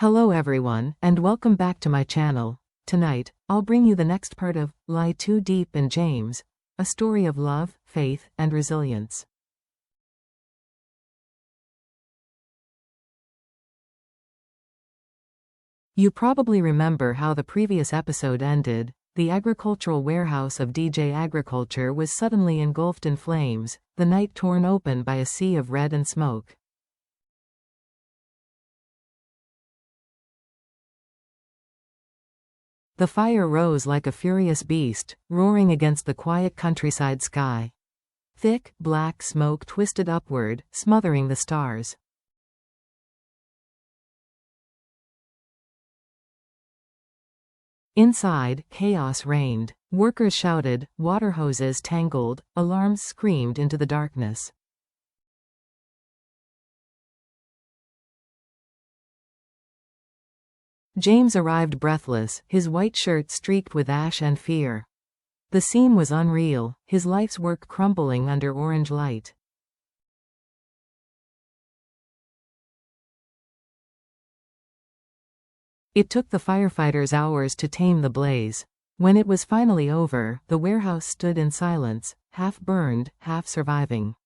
Hello everyone, and welcome back to my channel. Tonight, I'll bring you the next part of Lie Too Deep and James, a story of love, faith, and resilience. You probably remember how the previous episode ended. The agricultural warehouse of DJ Agriculture was suddenly engulfed in flames, the night torn open by a sea of red and smoke. The fire rose like a furious beast, roaring against the quiet countryside sky. Thick, black smoke twisted upward, smothering the stars. Inside, chaos reigned. Workers shouted, water hoses tangled, alarms screamed into the darkness. James arrived breathless, his white shirt streaked with ash and fear. The scene was unreal, his life's work crumbling under orange light. It took the firefighters hours to tame the blaze. When it was finally over, the warehouse stood in silence, half burned, half surviving.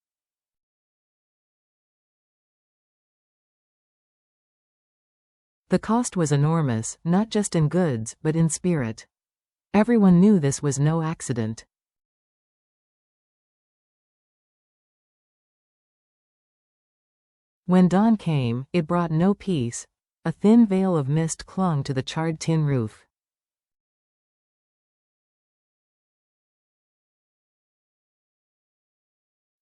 The cost was enormous, not just in goods, but in spirit. Everyone knew this was no accident. When dawn came, it brought no peace. A thin veil of mist clung to the charred tin roof.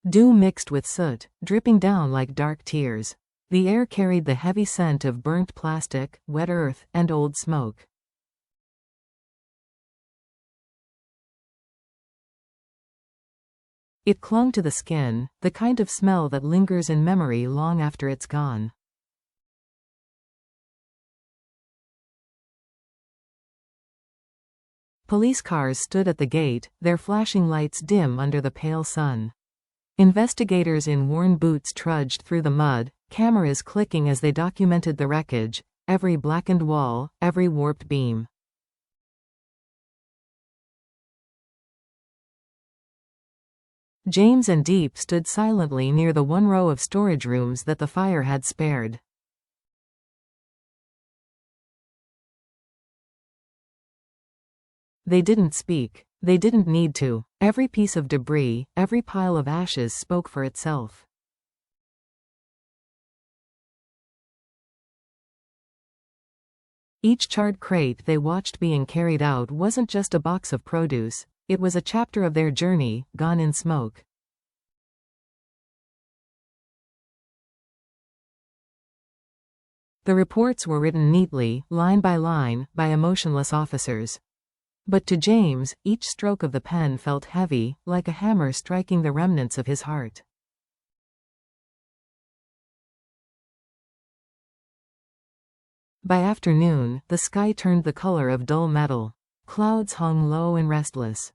Dew mixed with soot, dripping down like dark tears. The air carried the heavy scent of burnt plastic, wet earth, and old smoke. It clung to the skin, the kind of smell that lingers in memory long after it's gone. Police cars stood at the gate, their flashing lights dim under the pale sun. Investigators in worn boots trudged through the mud, cameras clicking as they documented the wreckage, every blackened wall, every warped beam. James and Diep stood silently near the one row of storage rooms that the fire had spared. They didn't speak. They didn't need to. Every piece of debris, every pile of ashes spoke for itself. Each charred crate they watched being carried out wasn't just a box of produce, it was a chapter of their journey, gone in smoke. The reports were written neatly, line by line, by emotionless officers. But to James, each stroke of the pen felt heavy, like a hammer striking the remnants of his heart. By afternoon, the sky turned the color of dull metal. Clouds hung low and restless.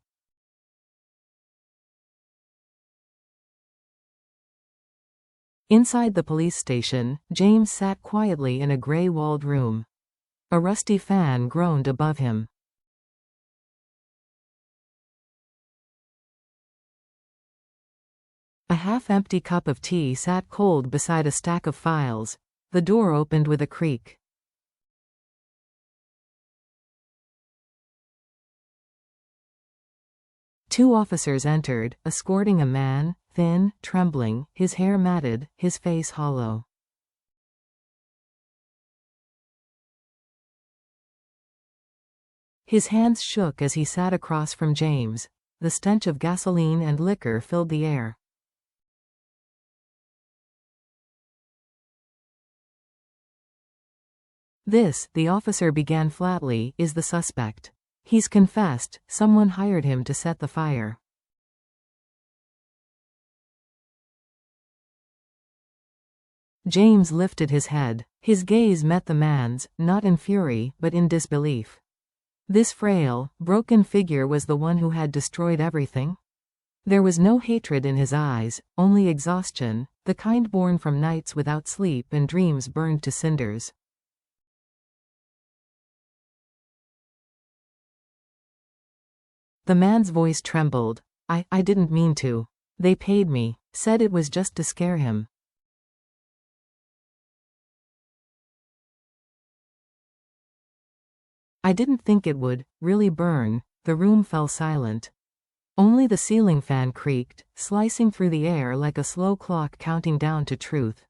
Inside the police station, James sat quietly in a gray-walled room. A rusty fan groaned above him. A half-empty cup of tea sat cold beside a stack of files. The door opened with a creak. Two officers entered, escorting a man, thin, trembling, his hair matted, his face hollow. His hands shook as he sat across from James. The stench of gasoline and liquor filled the air. This, the officer began flatly, is the suspect. He's confessed, someone hired him to set the fire. James lifted his head. His gaze met the man's, not in fury, but in disbelief. This frail, broken figure was the one who had destroyed everything? There was no hatred in his eyes, only exhaustion, the kind born from nights without sleep and dreams burned to cinders. The man's voice trembled. I didn't mean to. They paid me. Said it was just to scare him. I didn't think it would really burn. The room fell silent. Only the ceiling fan creaked, slicing through the air like a slow clock counting down to truth.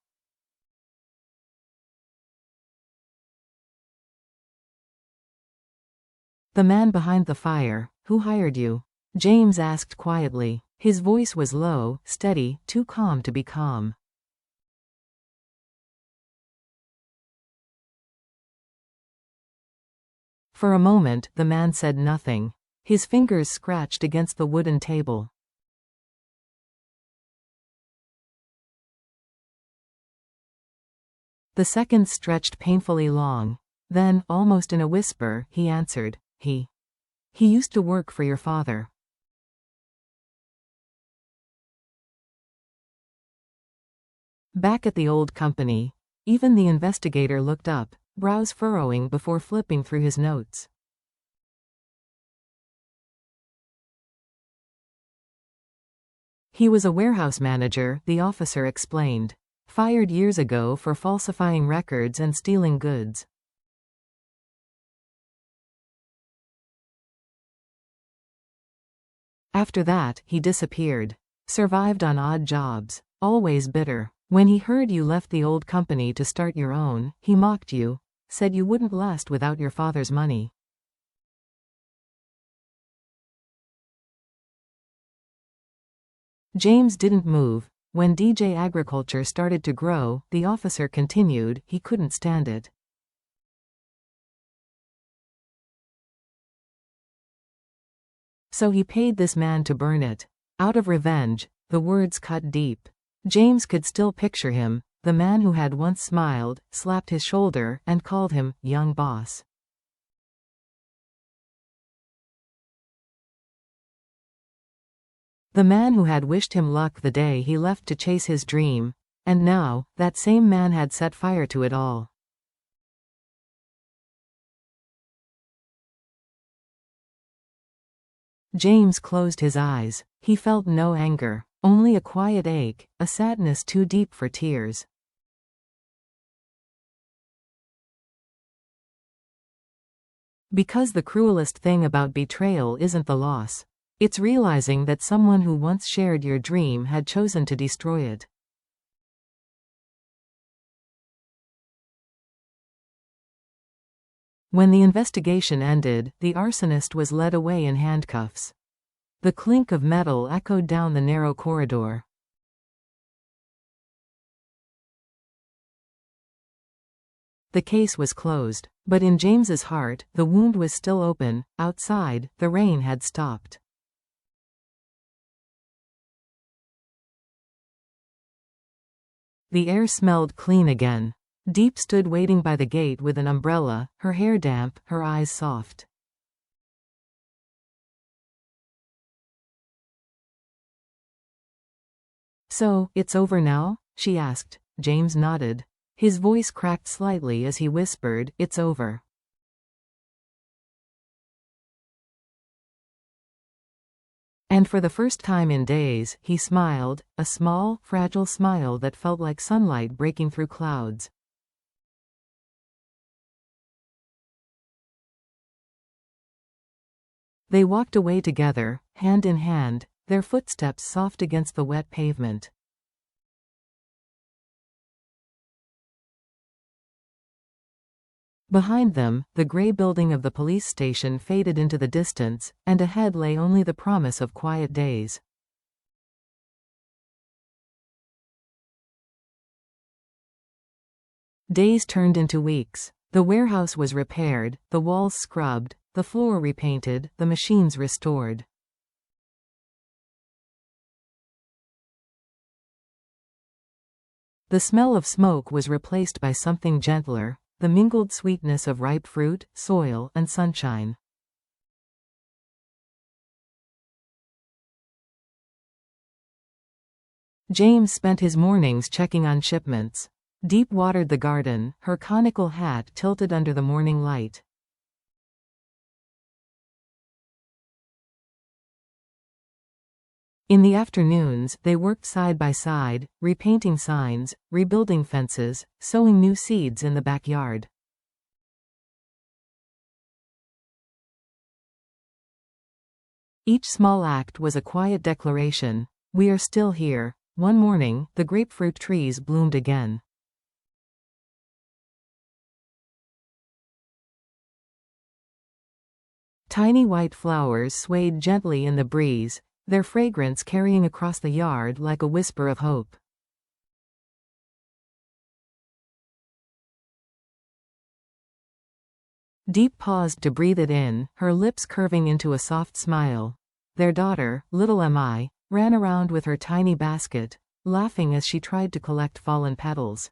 The man behind the fire, who hired you? James asked quietly. His voice was low, steady, too calm to be calm. For a moment, the man said nothing. His fingers scratched against the wooden table. The seconds stretched painfully long. Then, almost in a whisper, he answered, He used to work for your father. Back at the old company, even the investigator looked up, brows furrowing before flipping through his notes. He was a warehouse manager, the officer explained. Fired years ago for falsifying records and stealing goods. After that, he disappeared. Survived on odd jobs. Always bitter. When he heard you left the old company to start your own, he mocked you. Said you wouldn't last without your father's money. James didn't move. When DJ Agriculture started to grow, the officer continued, he couldn't stand it. So he paid this man to burn it. Out of revenge. The words cut deep. James could still picture him, the man who had once smiled, slapped his shoulder, and called him, young boss. The man who had wished him luck the day he left to chase his dream, and now, that same man had set fire to it all. James closed his eyes. He felt no anger, only a quiet ache, a sadness too deep for tears. Because the cruelest thing about betrayal isn't the loss. It's realizing that someone who once shared your dream had chosen to destroy it. When the investigation ended, the arsonist was led away in handcuffs. The clink of metal echoed down the narrow corridor. The case was closed, but in James's heart, the wound was still open. Outside, the rain had stopped. The air smelled clean again. Deep stood waiting by the gate with an umbrella, her hair damp, her eyes soft. So, it's over now? She asked. James nodded. His voice cracked slightly as he whispered, it's over. And for the first time in days, he smiled, a small, fragile smile that felt like sunlight breaking through clouds. They walked away together, hand in hand, their footsteps soft against the wet pavement. Behind them, the gray building of the police station faded into the distance, and ahead lay only the promise of quiet days. Days turned into weeks. The warehouse was repaired, the walls scrubbed, the floor repainted, the machines restored. The smell of smoke was replaced by something gentler, the mingled sweetness of ripe fruit, soil, and sunshine. James spent his mornings checking on shipments. Deep watered the garden, her conical hat tilted under the morning light. In the afternoons, they worked side by side, repainting signs, rebuilding fences, sowing new seeds in the backyard. Each small act was a quiet declaration. We are still here. One morning, the grapefruit trees bloomed again. Tiny white flowers swayed gently in the breeze, their fragrance carrying across the yard like a whisper of hope. Diep paused to breathe it in, her lips curving into a soft smile. Their daughter, little Mi, ran around with her tiny basket, laughing as she tried to collect fallen petals.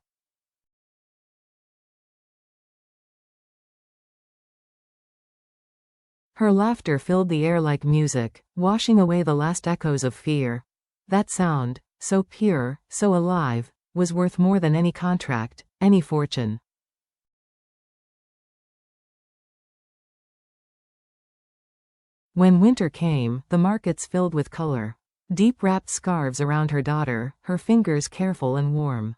Her laughter filled the air like music, washing away the last echoes of fear. That sound, so pure, so alive, was worth more than any contract, any fortune. When winter came, the markets filled with color. Diep wrapped scarves around her daughter, her fingers careful and warm.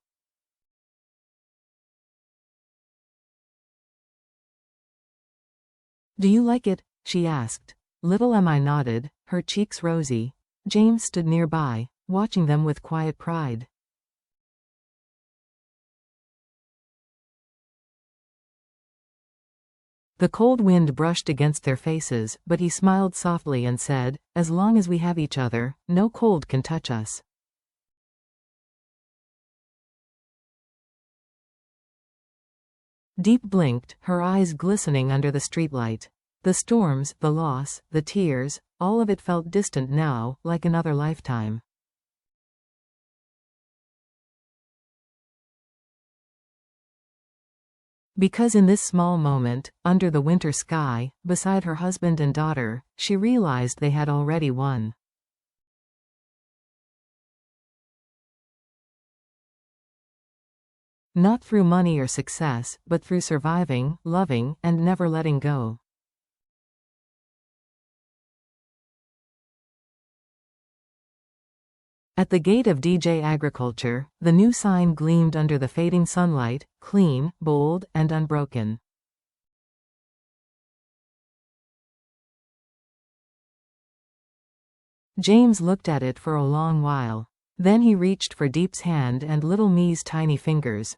"Do you like it?" she asked. Little Mi nodded, her cheeks rosy. James stood nearby, watching them with quiet pride. The cold wind brushed against their faces, but he smiled softly and said, "As long as we have each other, no cold can touch us." Diep blinked, her eyes glistening under the streetlight. The storms, the loss, the tears, all of it felt distant now, like another lifetime. Because in this small moment, under the winter sky, beside her husband and daughter, she realized they had already won. Not through money or success, but through surviving, loving, and never letting go. At the gate of DJ Agriculture, the new sign gleamed under the fading sunlight, clean, bold, and unbroken. James looked at it for a long while. Then he reached for Diep's hand and little Mi's tiny fingers.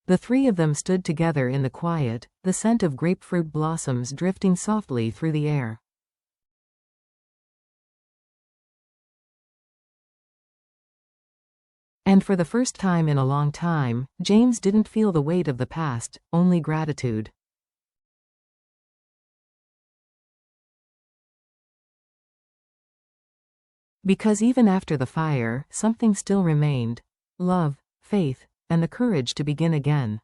The three of them stood together in the quiet, the scent of grapefruit blossoms drifting softly through the air. And for the first time in a long time, James didn't feel the weight of the past, only gratitude. Because even after the fire, something still remained: love, faith, and the courage to begin again.